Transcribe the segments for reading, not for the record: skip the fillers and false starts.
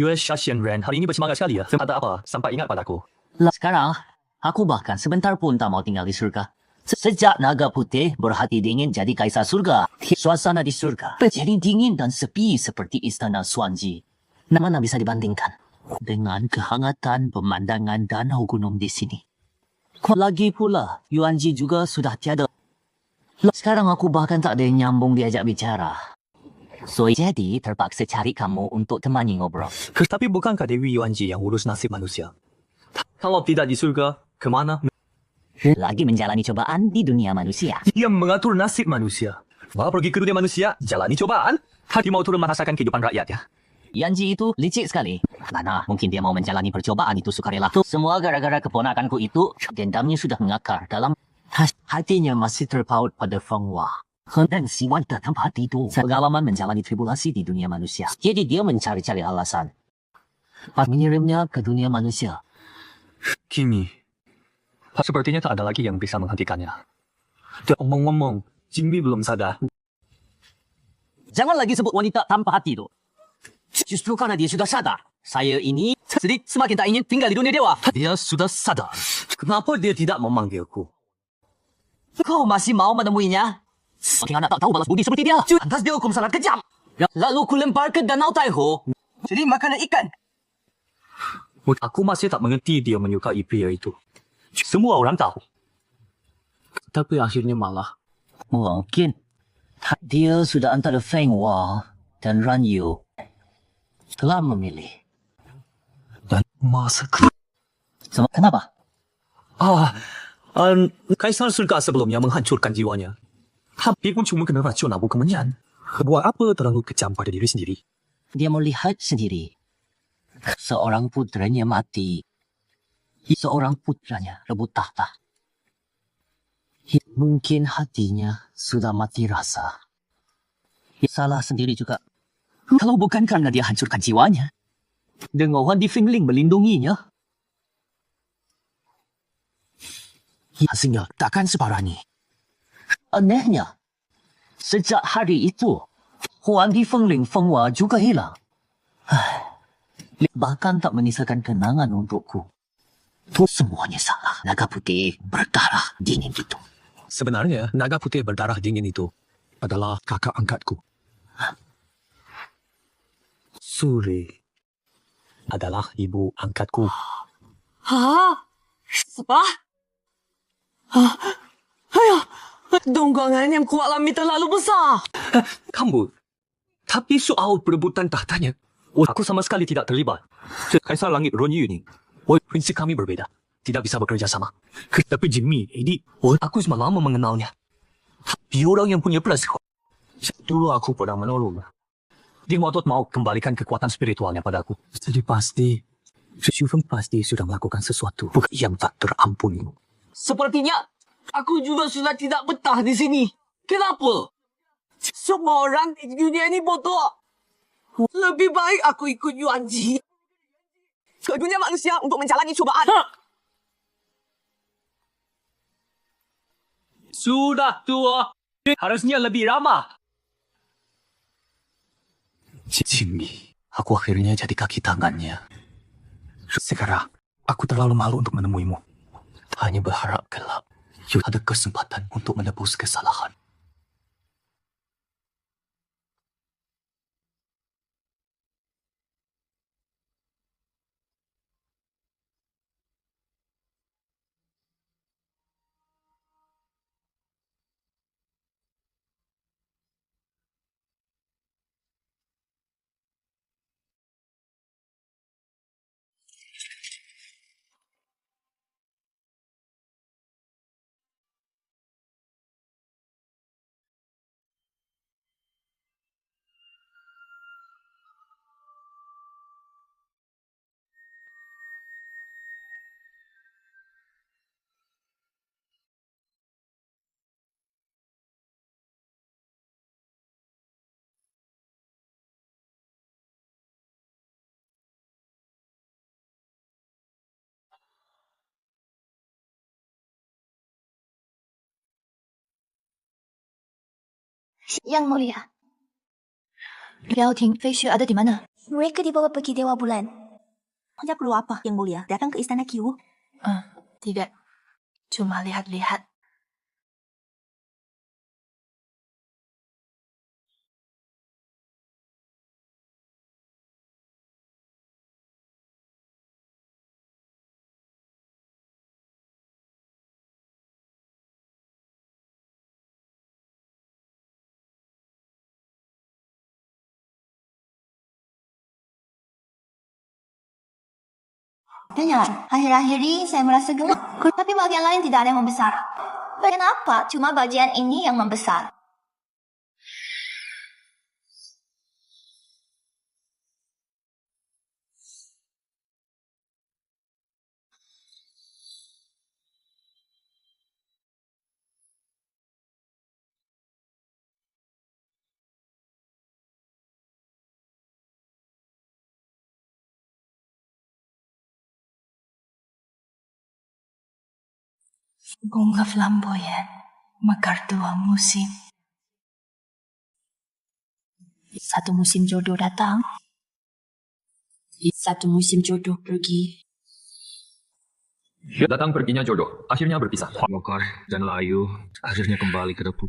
US Shashian Ren hari ini bersemangat sekali ya. Ada apa? Sampai ingat padaku. Sekarang, aku bahkan sebentar pun tak mau tinggal di surga. Sejak naga putih berhati dingin jadi kaisar surga, suasana di surga jadi dingin dan sepi seperti istana Swansea. Mana bisa dibandingkan dengan kehangatan pemandangan danau gunung di sini. Lagi pula, Yuanji juga sudah tiada. Sekarang aku bahkan tak ada yang nyambung diajak bicara. So, jadi terpaksa cari kamu untuk temani ngobrol. Tapi bukankah Dewi Yuanji yang urus nasib manusia? Kalau tidak di surga, kemana? Lagi menjalani cobaan di dunia manusia. Dia mengatur nasib manusia. Mau pergi ke dunia manusia, jalani cobaan. Hati mau turun merasakan kehidupan rakyat ya. Yanji itu licik sekali. Mana mungkin dia mau menjalani percobaan itu sukarela. Semua gara-gara keponakanku itu, dendamnya sudah mengakar dalam hatinya masih terpaut pada Feng Hua. Dan si wanita tanpa hati itu pengalaman menjalani tribulasi di dunia manusia. Jadi dia mencari-cari alasan mengirimnya ke dunia manusia. Kini, sepertinya tak ada lagi yang bisa menghentikannya. Omong-omong, Jimmy belum sadar. Jangan lagi sebut wanita tanpa hati itu. Justru karena dia sudah sadar, saya ini semakin tak ingin tinggal di dunia dewa. Dia sudah sadar. Kenapa dia tidak memanggilku? Kau masih mau menemuinya? Makin anak tak tahu balas budi seperti dia. Lantas dia hukum sangat kejam. Lalu ku lempar ke danau Taiho. Jadi makanan ikan. Aku masih tak mengerti dia menyukai pria itu. Semua orang tahu. Tapi akhirnya malah. Mungkin dia sudah antara Feng Hua dan Ran Yu. Telah memilih. Dan masa Kenapa? Kaisar surga sebelumnya menghancurkan jiwanya. Tapi pun cuma kena racun abu kemenyan. Buat apa terlalu kejam pada diri sendiri? Dia melihat sendiri. Seorang putranya mati. Seorang putranya rebut tahta. Mungkin hatinya sudah mati rasa. Salah sendiri juga. Kalau bukan karena dia hancurkan jiwanya. Dengan Wan Di Fingling melindunginya. Hasilnya takkan separah ini. Anehnya, sejak hari itu, Huan Di Fengling Feng Hua juga hilang. Bahkan tak menyisakan kenangan untukku. Semuanya salah. Naga putih berdarah dingin itu. Sebenarnya, naga putih berdarah dingin itu adalah kakak angkatku. Suri adalah ibu angkatku. Apa? Ayah, donggongan yang kuat lami terlalu besar. Kamu, tapi soal perebutan tahtanya, aku sama sekali tidak terlibat. Kaisar Langit Ron Yu ini, prinsip kami berbeda. Tidak bisa bekerja sama. Tapi Jimmy ini, aku sudah lama mengenalnya. Dia orang yang punya plus. Dulu aku pernah menolongnya. Dia ngotot mau kembalikan kekuatan spiritualnya padaku. Jadi pasti, Shufeng pasti sudah melakukan sesuatu yang tak terampuni. Sepertinya aku juga sudah tidak betah di sini. Kenapa? Semua orang di dunia ini bodoh. Lebih baik aku ikut Yuanji ke dunia manusia untuk menjalani cobaan. Sudah tua, harusnya lebih ramah. Jimmy, aku akhirnya jadi kaki tangannya. Sekarang, aku terlalu malu untuk menemuimu. Hanya berharap kelak, ada kesempatan untuk menebus kesalahan. Yang mulia, Liao Ting Fei Xue ada di mana? Mereka dibawa pergi Dewa Bulan. Anda perlu apa, Yang Mulia? Datang ke Istana Qiwu? Tidak. Cuma lihat-lihat. Dengar, akhir-akhir ini saya merasa gemuk, tapi bagian lain tidak ada yang membesar. Kenapa? Cuma bagian ini yang membesar. Bunga flamboyan, mekar 2 musim. Satu musim jodoh datang, satu musim jodoh pergi. Datang perginya jodoh, akhirnya berpisah. Mekar dan layu, akhirnya kembali ke depan.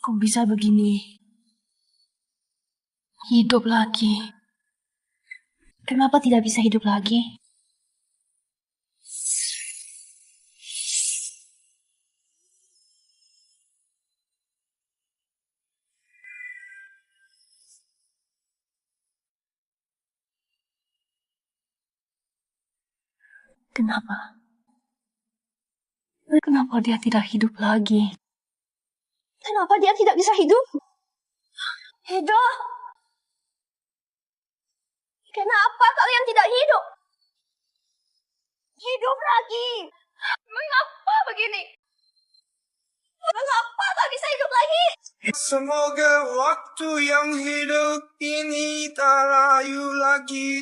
Kok bisa begini? Hidup lagi. Kenapa tidak bisa hidup lagi? Kenapa? Kenapa dia tidak hidup lagi? Kenapa dia tidak bisa hidup? Hidup? Kenapa kalian tidak hidup? Hidup lagi. Mengapa begini? Mengapa tak bisa hidup lagi? Semoga waktu yang hidup ini tak layu lagi.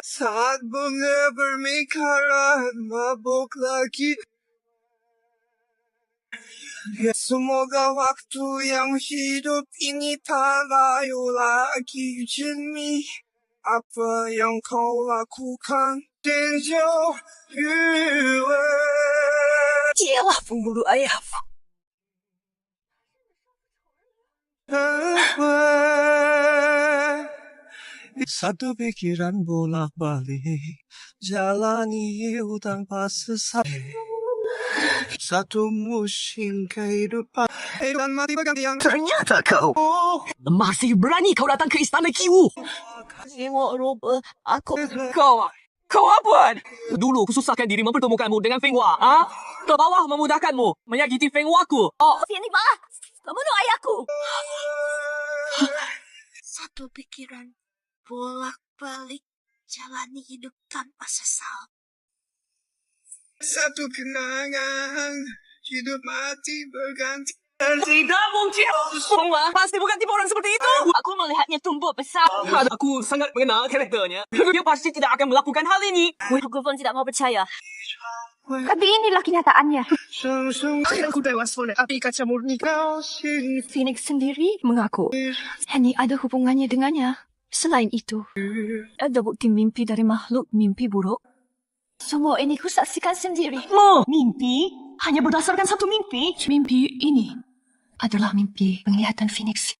Saat bunga bermekaran mabuk lagi. Ya, semoga waktu yang hidup ini tak layu lagi. Demi apa yang kau lakukan dan jauh Dialah pembunuh ayah. Satu pikiran bolak-balik jalani hidup tanpa sesali. Satu musim kehidupan dan mati bergantian. Ternyata kau masih berani kau datang ke Istana Qiwu. Tengok rupa aku. Kau apa? Dulu aku susahkan diri mempertemukanmu dengan Feng Hua. Ke bawah memudahkanmu menyakiti Feng Hua ku. Sini bang, membunuh ayahku. Satu pikiran bolak-balik jalani hidup tanpa sesal. Satu kenangan hidup mati berganti. Tidak mungkin. Feng Hua pasti bukan tipe orang seperti itu. Aku melihatnya tumbuh besar. Aku sangat mengenal karakternya. Dia pasti tidak akan melakukan hal ini. Aku pun tidak mau percaya. Tapi inilah kenyataannya. Aku tewas oleh api kaca murni. Phoenix sendiri mengaku Henny ada hubungannya dengannya. Selain itu, ada bukti mimpi dari makhluk mimpi buruk. Semua ini kusaksikan sendiri. Mimpi? Hanya berdasarkan satu mimpi? Mimpi ini adalah mimpi penglihatan Phoenix.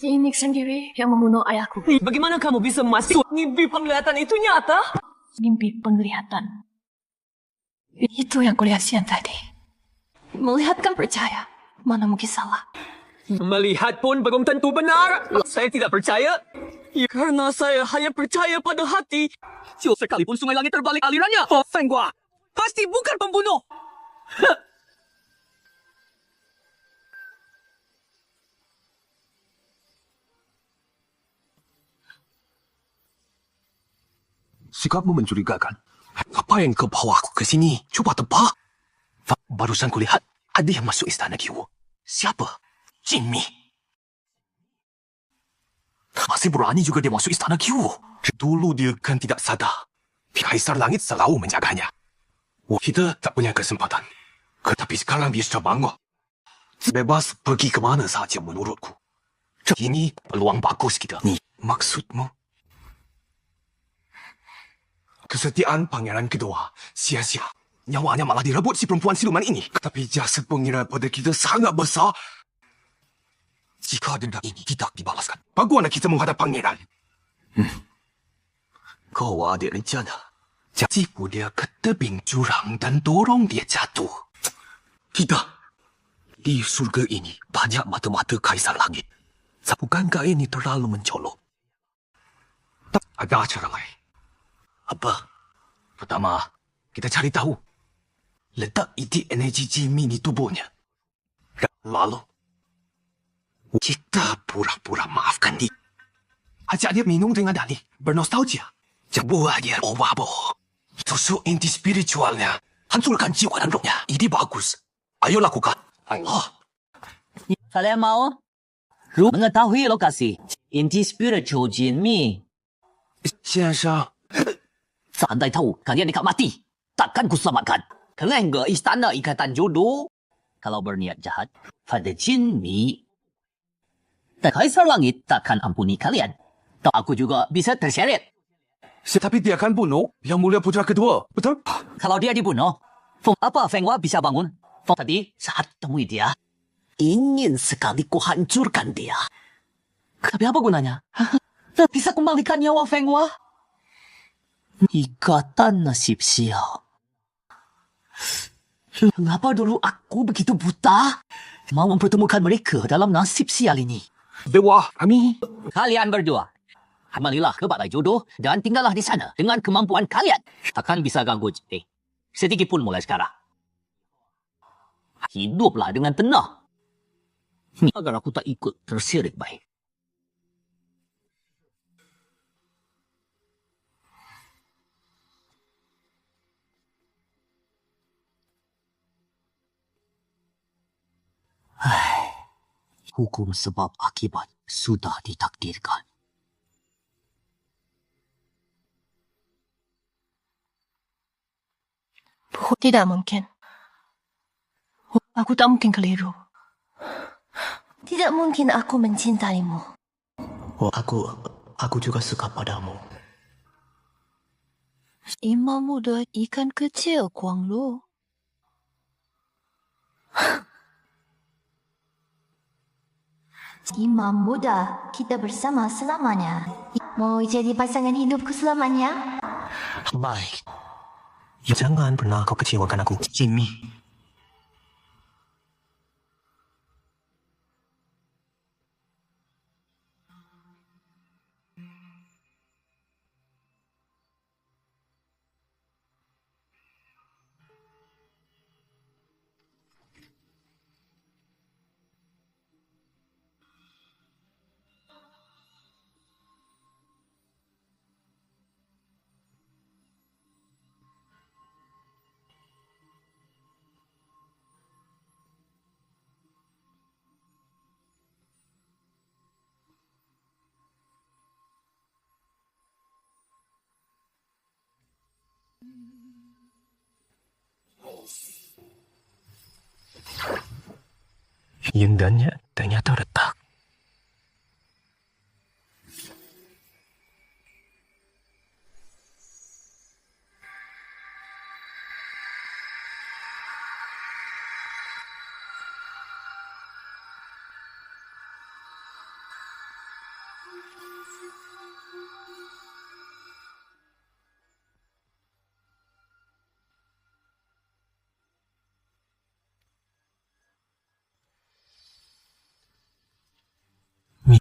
Phoenix sendiri yang membunuh ayahku. Bagaimana kamu bisa memastikan mimpi penglihatan itu nyata? Mimpi penglihatan. Itu yang kulihat siang tadi. Melihat kan percaya. Mana mungkin salah. Melihat pun belum tentu benar. Saya tidak percaya. Ya, karena saya hanya percaya pada hati. Sekalipun sungai langit terbalik alirannya. Feng Hua pasti bukan pembunuh. Sikapmu mencurigakan. Apa yang kau bawa aku ke sini? Coba tebak. Barusan kulihat ada yang masuk istana Kiwo. Siapa? Jimmy. Masih berani juga dia masuk istana Kiwo. Dulu dia kan tidak sadar. Kaisar Langit selalu menjaganya. Kita tak punya kesempatan. Tetapi sekarang dia sudah bangga. Bebas pergi ke mana saja menurutku. Ini peluang bagus kita. Ni maksudmu? Kesetiaan pangeran kedua sia-sia. Nyawanya malah direbut si perempuan siluman ini. Tapi jasa pangeran pada kita sangat besar. Jika dendam ini tidak dibalaskan, bagaimana kita menghadap pangeran? Kau ada rencana. Tipu dia ke tebing jurang dan dorong dia jatuh. Tidak. Di surga ini banyak mata-mata Kaisar Langit. Bukankah ini terlalu mencolok? Tak ada cara lain. Apa? Pertama, kita cari tahu letak itik energi Jimmy di tubuhnya. Lalu, kita pura-pura maafkan dia. Ajak dia minum dengan Dani, bernostalgia. Buat dia obat-obat. Tusuk inti spiritualnya. Hancurkan jiwa dan rohnya. Ini bagus. Ayo lakukan. Allah. Kalian mau? Mengetahui lokasi inti spiritual Jimmy. 先生， Seandai tahu kalian ikat mati, takkan kuselamatkan. Kalian ke istana ikatan jodoh. Kalau berniat jahat pada Jimmy, dan Kaisar Langit takkan ampuni kalian. Tahu aku juga bisa terseret. Tapi dia akan bunuh Yang Mulia Putra Kedua, betul? Kalau dia dibunuh, apa Feng Hua bisa bangun? Tadi saat temui dia, ingin sekali kuhancurkan dia. Tapi apa gunanya? Tak bisa kembalikan nyawa Feng Hua. Ikatan nasib sial. Mengapa dulu aku begitu buta? Mau mempertemukan mereka dalam nasib sial ini. Dewa, kami. Kalian berdua, kembalilah ke balai jodoh dan tinggallah di sana dengan kemampuan kalian. Takkan bisa ganggu sedikit pun mulai sekarang. Hiduplah dengan tenang. Agar aku tak ikut terseret baik. Hukum sebab akibat sudah ditakdirkan. Tidak mungkin. Aku tak mungkin keliru. Tidak mungkin aku mencintaimu. Aku juga suka padamu. Imam muda ikan kecil, Kuang Lu. Imam muda, kita bersama selamanya. Mau jadi pasangan hidupku selamanya? Baik. Jangan pernah kau kecewakan aku, Jimmy. Yundanya ternyata retak.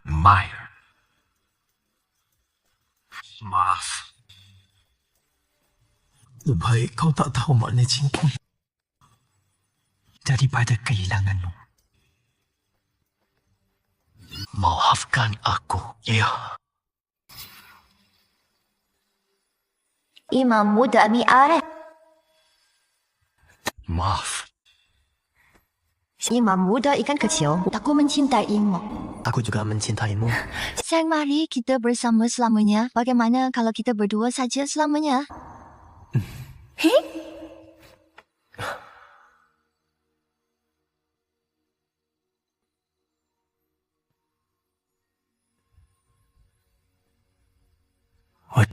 Meyer. Maaf. Lebih baik kau tak tahu makna cinta daripada kehilanganmu. Maafkan aku, ya. Imam muda mi are. Maaf. Imam muda ikan kecil. Aku mencintaimu. Aku juga mencintaimu. Sayang, mari kita bersama selamanya. Bagaimana kalau kita berdua saja selamanya? Hei?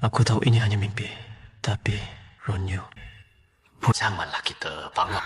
Aku tahu ini hanya mimpi, tapi Ronyu, janganlah kita bangun.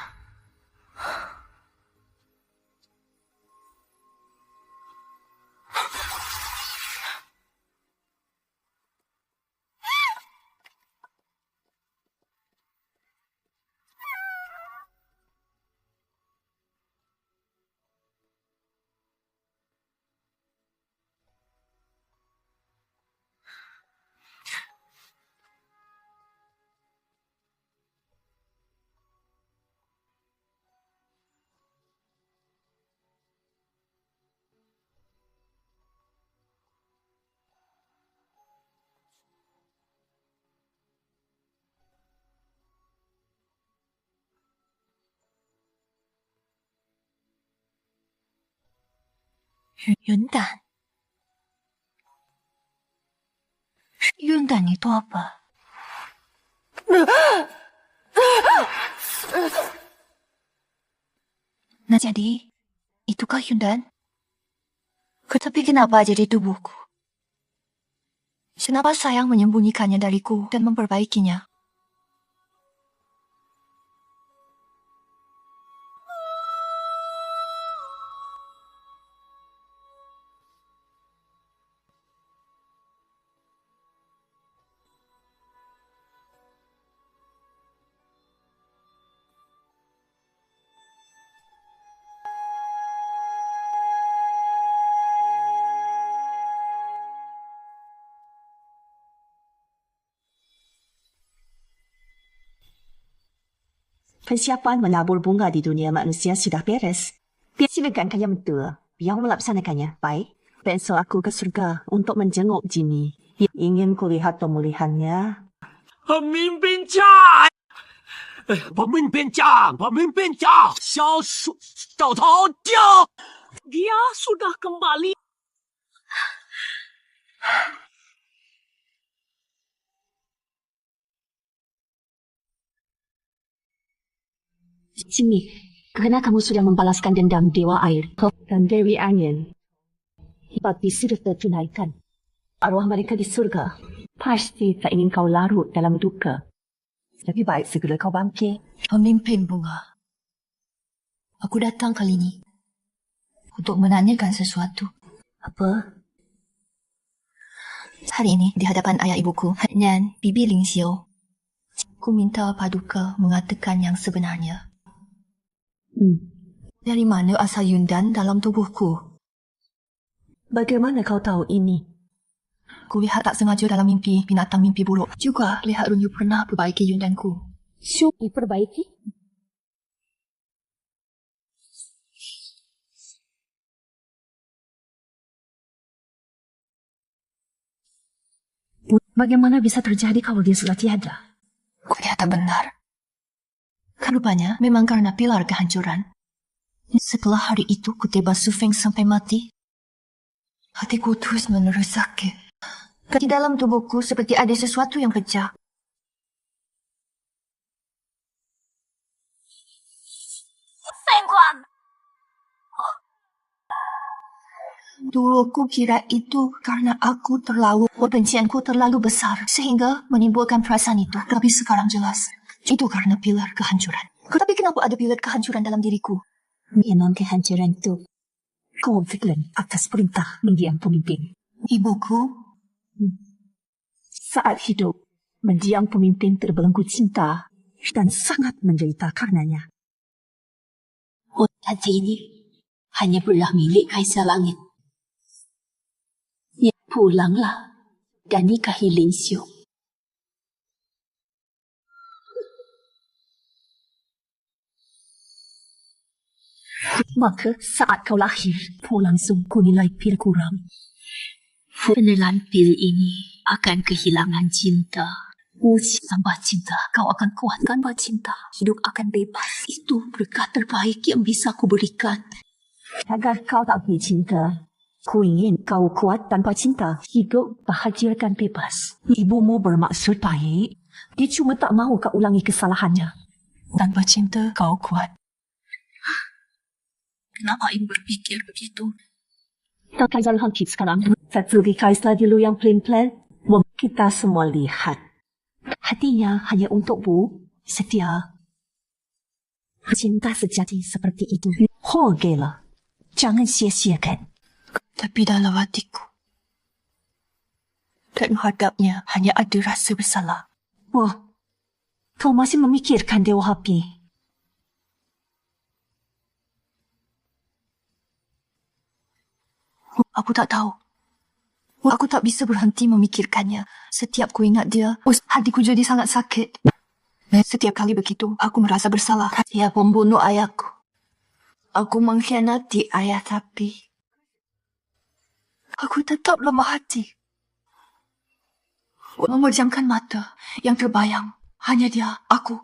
Yundan. Yundan itu apa? Nah jadi, itukah Yundan? Tetapi kenapa jadi tubuhku? Kenapa sayang menyembunyikannya dariku dan memperbaikinya? Persiapan menabur bunga di dunia manusia sudah beres. Silakan kalian berdua yang melaksanakannya. Baik, besok aku ke surga untuk menjenguk Jimmy. Ingin kulihat pemulihannya. Pemimpin Chan! Pemimpin Chan! Pemimpin Chan! Xiao Tao dia! Dia sudah kembali. Jimmy, kerana kamu sudah membalaskan dendam Dewa Air dan Dewi Angin. Bakti sudah tertunaikan. Arwah mereka di surga pasti tak ingin kau larut dalam duka. Lebih baik segera kau bangkit. Pemimpin bunga. Aku datang kali ini untuk menanyakan sesuatu. Apa? Hari ini di hadapan ayah ibuku dan Bibi Ling Xiu, aku minta Paduka mengatakan yang sebenarnya. Dari mana asal Yundan dalam tubuhku? Bagaimana kau tahu ini? Ku lihat tak sengaja dalam mimpi binatang mimpi buruk. Juga lihat Runyu pernah perbaiki Yundanku. Syuk diperbaiki? Bagaimana bisa terjadi kalau dia sudah tiada? Ku lihat tak benar. Rupanya memang karena pilar kehancuran. Setelah hari itu ku tebas Sufeng sampai mati. Hatiku terus menerus sakit. Di dalam tubuhku seperti ada sesuatu yang pecah. Fengguang! Dulu ku kira itu karena kebencianku terlalu besar sehingga menimbulkan perasaan itu. Tapi sekarang jelas. Itu karena pilar kehancuran. Tapi kenapa ada pilar kehancuran dalam diriku? Memang kehancuran itu konflik atas perintah mendiang pemimpin. Ibuku? Saat hidup, mendiang pemimpin terbelenggu cinta dan sangat menderita karenanya. Hati ini hanya pernah milik Kaisar Langit. Ya, pulanglah dan nikahi Ling Xiu. Maka saat kau lahir, kau langsung kunilai pil kurang. Penelan pil ini akan kehilangan cinta Uji tambah cinta, kau akan kuat. Tanpa cinta, hidup akan bebas. Itu berkat terbaik yang bisa ku berikan. Agar kau tak boleh cinta, ku ingin kau kuat tanpa cinta. Hidup bahagia dan bebas. Ibumu bermaksud baik. Dia cuma tak mahu kau ulangi kesalahannya. Tanpa cinta, kau kuat. Kenapa ibu berpikir begitu? Tak Kaisar Hangkit sekarang. Satu di Kaisar dulu yang plan-plan. Kita semua lihat. Hatinya hanya untukmu. Setia. Cinta sejati seperti itu. Horgailah. Jangan sia-siakan. Tapi dalam hatiku dan menghadapnya hanya ada rasa bersalah. Wah, kau masih memikirkan Dewa Api. Aku tak tahu. Aku tak bisa berhenti memikirkannya. Setiap ku ingat dia, hatiku jadi sangat sakit. Dan setiap kali begitu, aku merasa bersalah. Dia pembunuh ayahku. Aku mengkhianati ayah tapi aku tetap lemah hati. Memejamkan mata yang terbayang. Hanya dia, aku.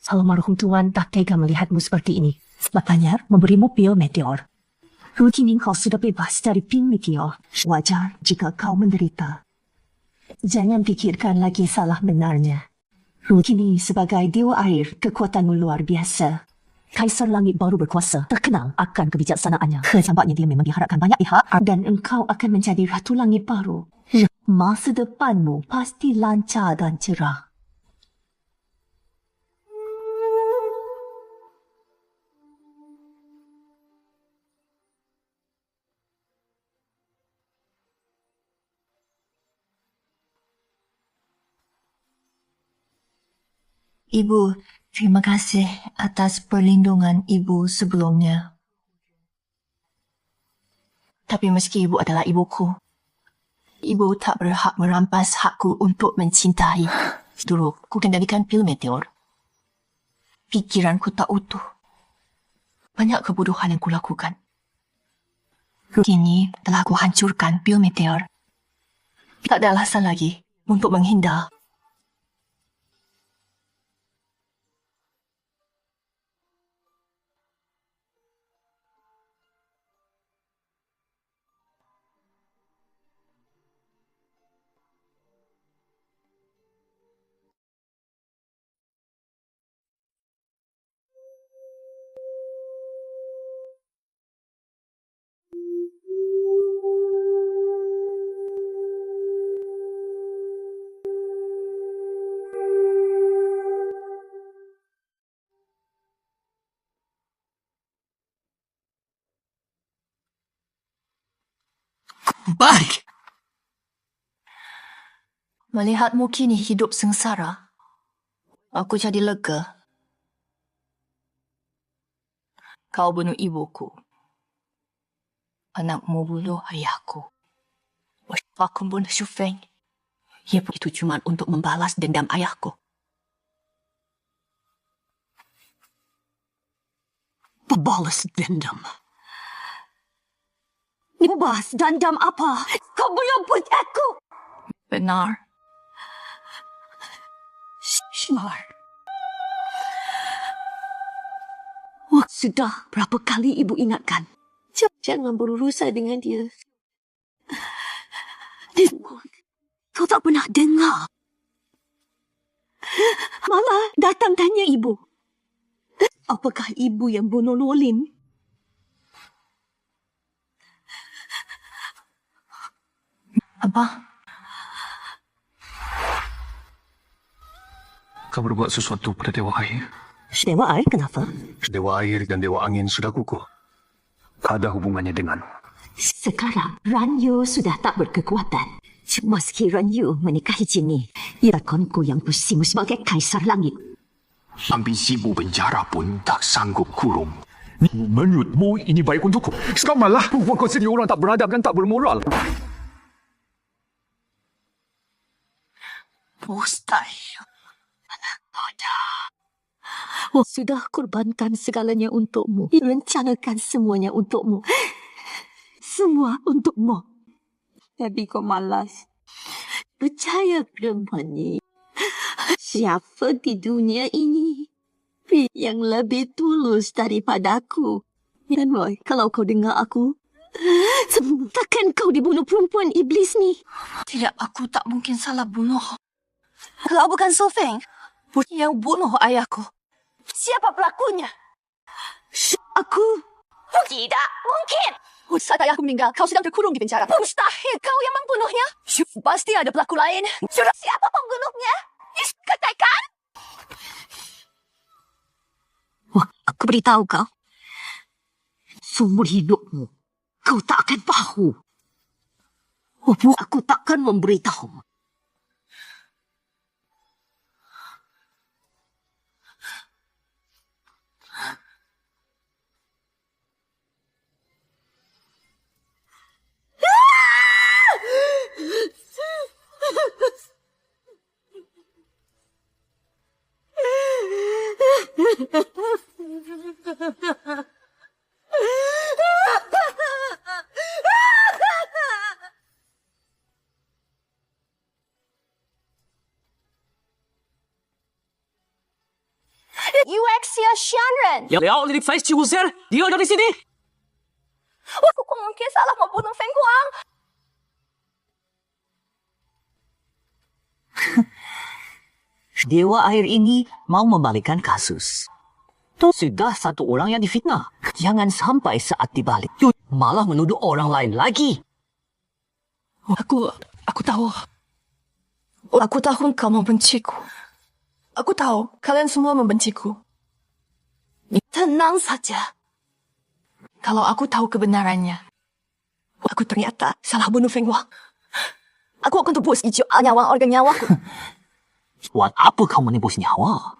Almarhum Tuan tak tega melihatmu seperti ini. Makanya memberimu pil meteor. Kini kau sudah bebas dari pil meteor. Wajar jika kau menderita. Jangan pikirkan lagi salah benarnya. Kini sebagai dewa air, kekuatanmu luar biasa. Kaisar Langit baru berkuasa, terkenal akan kebijaksanaannya. Tampaknya dia memang diharapkan banyak pihak dan engkau akan menjadi Ratu Langit baru. Masa depanmu pasti lancar dan cerah. Ibu, terima kasih atas perlindungan ibu sebelumnya. Tapi meski ibu adalah ibuku, ibu tak berhak merampas hakku untuk mencintai. Dulu, ku kendalikan pil meteor. Pikiranku tak utuh. Banyak kebodohan yang ku lakukan. Kini telah ku hancurkan pil meteor. Tak ada alasan lagi untuk menghindar. Baik. Melihatmu kini hidup sengsara, aku jadi lega. Kau bunuh ibuku. Anakmu bunuh ayahku. Aku bunuh Xu Feng. Ia begitu cuma untuk membalas dendam ayahku. Membalas dendam. Membahas dendam apa? Kau belum punya aku. Benar. Benar. Sudah berapa kali ibu ingatkan? Jangan berurusan dengan dia. Kau tak pernah dengar. Malah datang tanya ibu. Apakah ibu yang bunuh Luolin? Abah, Kau berbuat sesuatu pada Dewa Air. Dewa air kenapa? Dewa Air dan Dewa Angin sudah kukuh. Ada hubungannya dengan... Sekarang Ranyu sudah tak berkekuatan. Meski Ranyu menikahi Jimmy, lakonku yang pusing sebagai Kaisar Langit. Ambisimu penjara pun tak sanggup kurung. Menurutmu ini baik untukku? Sekarang malah perempuan kau sendiri orang tak beradab dan tak bermoral. mustahil. Sudah korbankan segalanya untukmu. Rencanakan semuanya untukmu. Semua untukmu. Tapi kau malas. Percaya perempuan ni. Siapa di dunia ini yang lebih tulus daripadaku? Dan Roy, kalau kau dengar aku, takkan kau dibunuh perempuan iblis ni? Tidak, aku tak mungkin salah bunuh. Kau bukan Su Feng yang bunuh ayahku. Siapa pelakunya? Aku. Tidak mungkin. Saat ayahku meninggal, kau sedang terkurung di penjara. Mustahil kau yang membunuhnya. Pasti ada pelaku lain. Siapa pembunuhnya? Katakan. Wah, aku beritahu kau. Seumur hidupmu, kau tak akan tahu. Aku takkan memberitahu. Yuexia Shanren. Liao, Lady Flash Ciwuzer, dia dari sini. Aku mungkin salah membunuh Feng Huang. Dewa air ini mau membalikkan kasus. Tuh sudah satu orang yang difitnah. Jangan sampai saat dibalik, malah menuduh orang lain lagi. Aku tahu. Aku tahu kau membenciku. Aku tahu kalian semua membenciku. Tenang saja. Kalau aku tahu kebenarannya, aku ternyata salah bunuh Feng Huang. Aku akan tebus nyawa organ nyawaku. Buat apa kau menebus nyawa?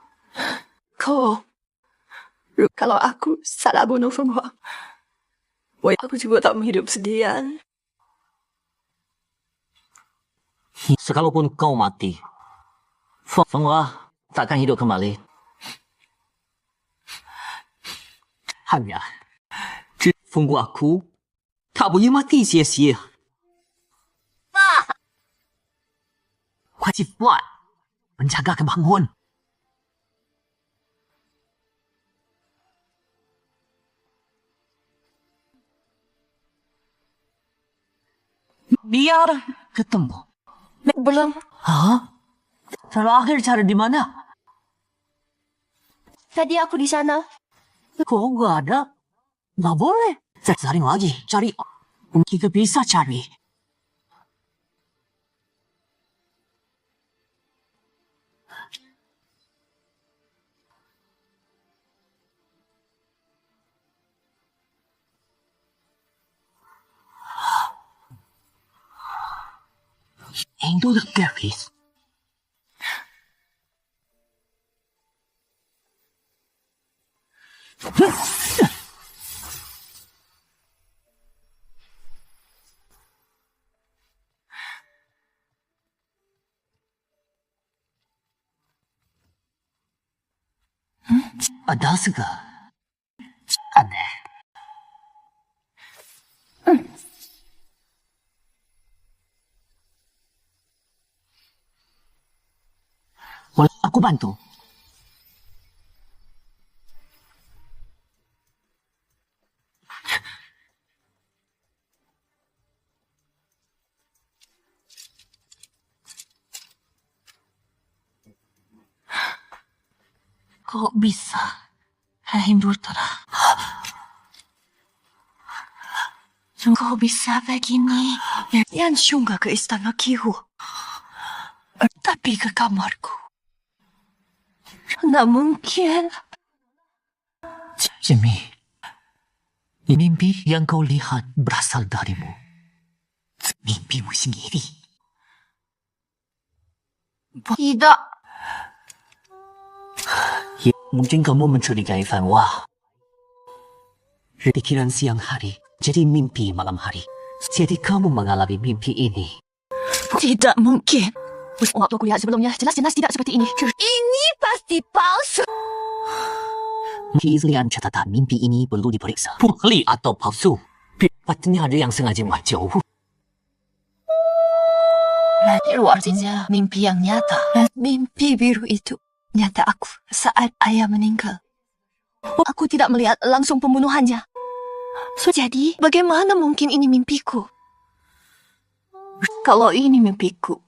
Kalau aku salah bunuh Feng Huang, aku juga tak hidup sedian. Sekalipun kau mati, Feng Huang takkan hidup kembali. Hanya, Feng Huang aku tak boleh mati sia-sia. Wajib buat menjaga kebangun. Biar ketemu. Belum. Hah? Terakhir cari di mana? Tadi aku di sana. Kok nggak ada? Nggak boleh. Cari lagi. Cari. Kita bisa cari. Into the Garris. Ada segala. Aneh. Boleh aku bantu? Kok bisa? Hindur Tara. Kok bisa begini? Yang syunga ke istana Kihu. Tapi ke kamarku. Tak mungkin. Jimmy, mimpi yang kau lihat berasal darimu. Mimpimu sendiri. Tidak. Ya, mungkin kamu mencurigai Fan Wah. Pikiran siang hari jadi mimpi malam hari. Jadi kamu mengalami mimpi ini. Tidak mungkin. Waktu aku lihat sebelumnya, jelas-jelas tidak seperti ini. Ini pasti palsu. Keaslian catatan mimpi ini perlu diperiksa. Pungli atau palsu. Patutnya ada yang sengaja buat jauh. Luar saja mimpi yang nyata. Mimpi biru itu nyata aku saat ayah meninggal. Aku tidak melihat langsung pembunuhannya. So, jadi, bagaimana mungkin ini mimpiku? Kalau ini mimpiku,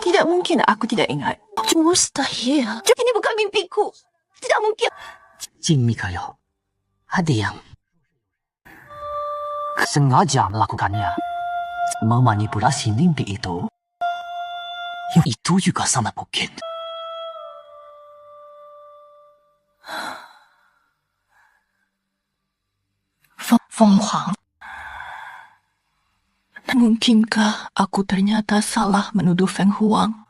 tidak mungkin aku tidak ingat. Mustahil. Jadi ini bukan mimpiku. Tidak mungkin. Jimmy kayo. Ada yang sengaja melakukannya. Memanipulasi mimpi itu. Itu juga sangat mungkin. Feng Huang. Mungkinkah aku ternyata salah menuduh Feng Huang?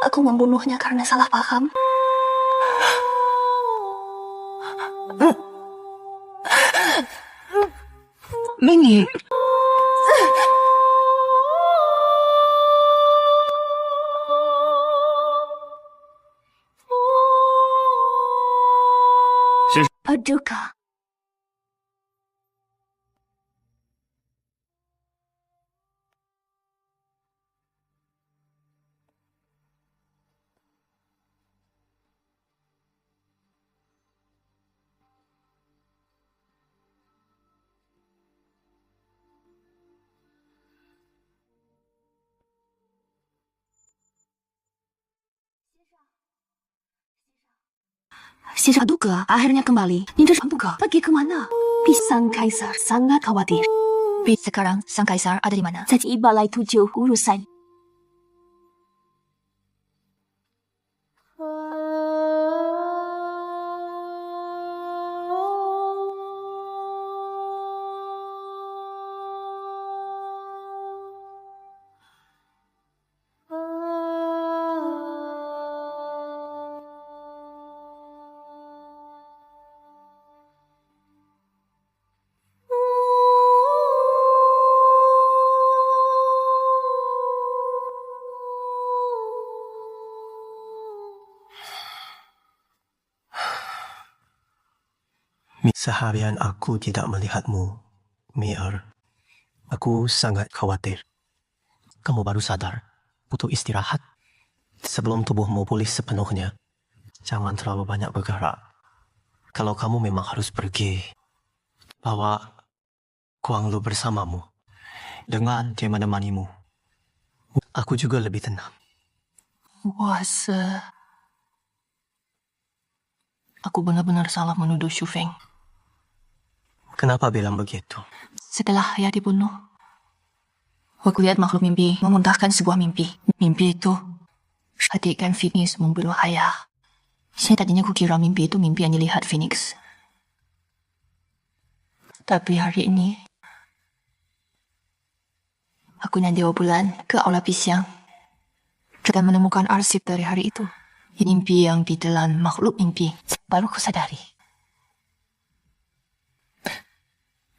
Aku membunuhnya karena salah paham. Mingi. Paduka. Si Paduka akhirnya kembali. Ninja Paduka pergi kemana? Pisang Kaisar sangat khawatir. Sekarang Sang Kaisar ada di mana? Di balai 7 urusan. Seharian aku tidak melihatmu, Mir. Aku sangat khawatir. Kamu baru sadar, butuh istirahat. Sebelum tubuhmu pulih sepenuhnya, jangan terlalu banyak bergerak. Kalau kamu memang harus pergi, bawa Kuang Lu bersamamu. Dengan dia menemanimu. Aku juga lebih tenang. Puasa. Aku benar-benar salah menuduh Xu Feng. Kenapa bilang begitu? Setelah ayah dibunuh, aku lihat makhluk mimpi memuntahkan sebuah mimpi. Mimpi itu adik Phoenix membunuh ayah. Saya tadinya kukira mimpi itu mimpi yang dilihat Phoenix. Tapi hari ini, aku dan Dewa Bulan ke Aula Pisang dan menemukan arsip dari hari itu. Mimpi yang ditelan makhluk mimpi. Baru ku sadari.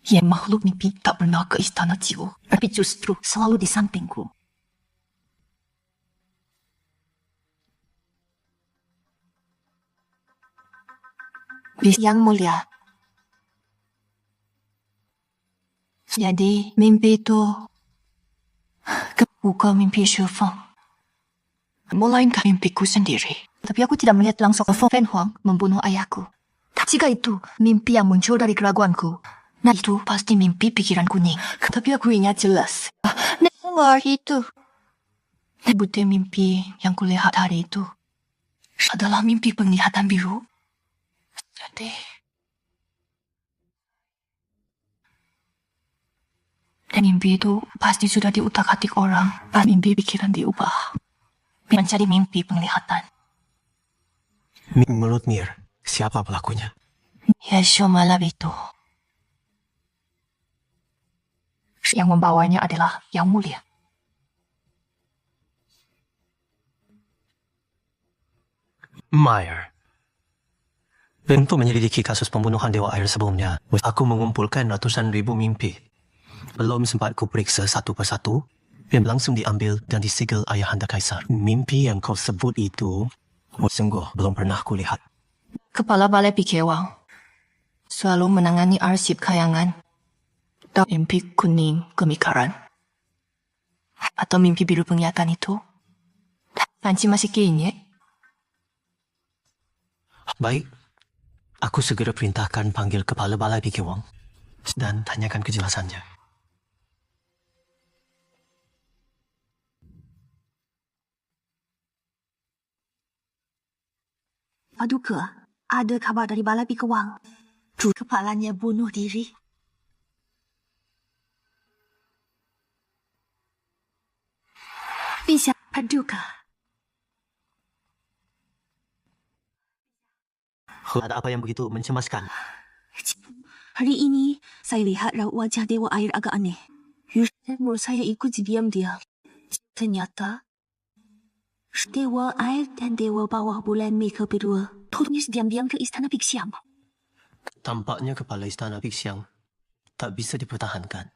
Ya, makhluk mimpi tak pernah ke istana jiwa, tapi justru selalu di sampingku. Yang mulia. Jadi, mimpi itu bukan mimpi Xu Feng. Melainkan mimpiku sendiri. Tapi aku tidak melihat langsung Feng Huang membunuh ayahku. Jika itu mimpi yang muncul dari keraguanku, nah itu pasti mimpi pikiran kuning. Tapi aku ingat jelas. Dengar itu. Butir mimpi yang kulihat hari itu adalah mimpi penglihatan biru. Jadi, dan mimpi itu pasti sudah diutak-atik orang. Mimpi pikiran diubah menjadi mimpi penglihatan. Menurut Mir, siapa pelakunya? Yesho Malab itu. Yang membawanya adalah Yang Mulia. Meyer. Untuk menyelidiki kasus pembunuhan Dewa Air sebelumnya, aku mengumpulkan ratusan ribu mimpi. Belum sempat kuperiksa satu persatu, dan langsung diambil dan disegel Ayahanda Kaisar. Mimpi yang kau sebut itu, sungguh belum pernah kulihat. Kepala Balai Pikewang selalu menangani arsip kayangan dan mimpi kuning kemikaran. atau mimpi biru penglihatan itu? Panci masih keinget? Baik, aku segera perintahkan panggil kepala balai Pikir Wang dan tanyakan kejelasannya. Paduka, ada kabar dari balai Pikir Wang. Kepalanya bunuh diri. Bisa, Paduka. Ada apa yang begitu mencemaskan? Hari ini, saya lihat raut wajah Dewa Air agak aneh. Menurut saya ikut diam-diam. Ternyata, Dewa Air dan Dewa Bawah Bulan mereka berdua turunnya diam-diam ke Istana Pixiang. Tampaknya kepala Istana Pixiang tak bisa dipertahankan.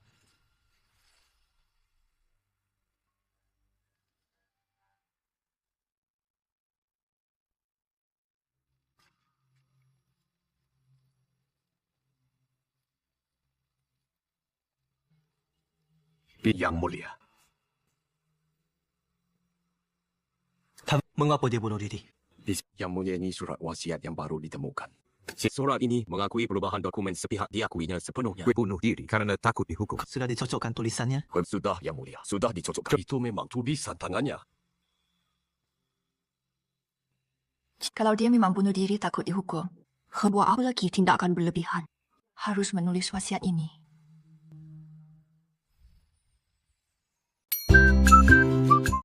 Yang mulia. Mengapa dia bunuh diri? Yang mulia ini surat wasiat yang baru ditemukan. Surat ini mengakui perubahan dokumen sepihak diakuinya sepenuhnya. Bunuh diri karena takut dihukum. Sudah dicocokkan tulisannya? Sudah, Yang Mulia. Sudah dicocokkan. Itu memang tulisan tangannya. Kalau dia memang bunuh diri takut dihukum, buat apa lagi tindakan berlebihan? Harus menulis wasiat ini.